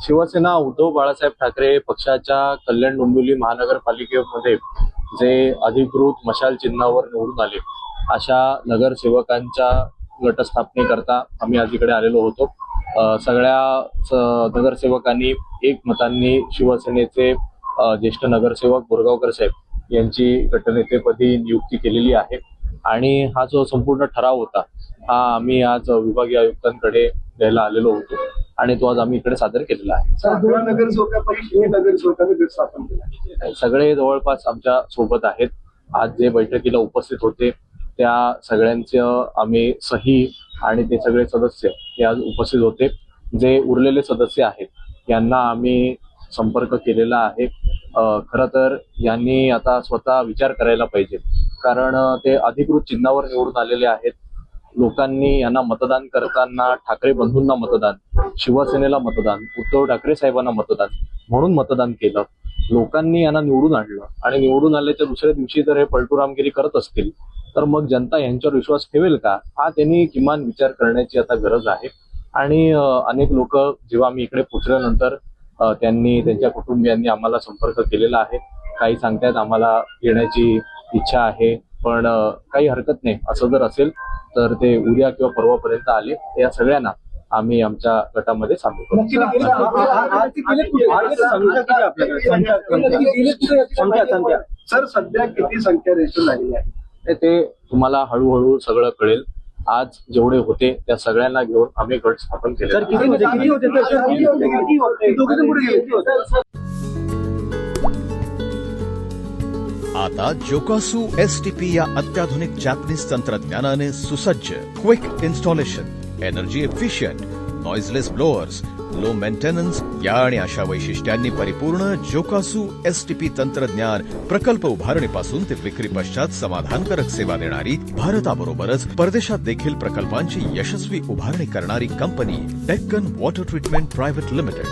शिवसेना उद्धव बाळासाहेब ठाकरे पक्षाच्या कल्याण डोंबिवली महानगरपालिकेमध्ये जे अधिकृत मशाल चिन्हावर निवडून आले अशा नगरसेवकांच्या गटस्थापनेकरता आम्ही आज इकडे आलेलो होतो. सगळ्या नगरसेवकांनी एकमतांनी शिवसेनेचे ज्येष्ठ नगरसेवक बोरगावकर साहेब यांची गटनेतेपदी नियुक्ती केलेली आहे आणि हा जो संपूर्ण ठराव होता हा आम्ही आज विभागीय आयुक्तांकडे द्यायला आलेलो होतो आणि तो आज आम्ही इकडे सादर केलेला आहे. सगळे जवळपास आमच्या सोबत आहेत. आज जे बैठकीला उपस्थित होते त्या सगळ्यांचं आम्ही सही आणि ते सगळे सदस्य हे आज उपस्थित होते. जे उरलेले सदस्य आहेत यांना आम्ही संपर्क केलेला आहे. खरं तर यांनी आता स्वतः विचार करायला पाहिजे, कारण ते अधिकृत चिन्हावर निवडून आलेले आहेत. लोकांनी यांना मतदान करताना ठाकरे बंधूंना मतदान, शिवसेनेला मतदान, उद्धव ठाकरे साहेबांना मतदान म्हणून मतदान केलं. लोकांनी यांना निवडून आणलं आणि निवडून आल्याच्या दुसऱ्या दिवशी जर हे पलटूरामगिरी करत असतील तर मग जनता यांच्यावर विश्वास ठेवेल का, हा त्यांनी किमान विचार करण्याची आता गरज आहे. आणि अनेक लोक जेव्हा आम्ही इकडे पोहोचल्यानंतर त्यांनी त्यांच्या कुटुंबियांनी आम्हाला संपर्क केलेला आहे. काही सांगतायत आम्हाला येण्याची इच्छा आहे, पण काही हरकत नाही. असं जर असेल तर ते उद्या किंवा परवापर्यंत आले या सगळ्यांना आम्ही आमच्या गटामध्ये सामील करू. सर सध्या किती संख्या रेशन झालेली आहे ते तुम्हाला हळूहळू सगळं कळेल. आज जेवढे होते त्या सगळ्यांना घेऊन आम्ही गट स्थापन केले. आता जोकासू STP या अत्याधुनिक जॅपनीज तंत्रज्ञानाने सुसज्ज, quick installation, energy efficient, noiseless blowers, low maintenance या आणि अशा वैशिष्ट्यांनी परिपूर्ण जोकासू STP तंत्रज्ञान प्रकल्प उभारणीपासून ते विक्री पश्चात समाधानकारक सेवा देणारी, भारताबरोबरच परदेशात देखील प्रकल्पांची यशस्वी उभारणी करणारी company Deccan water treatment private limited.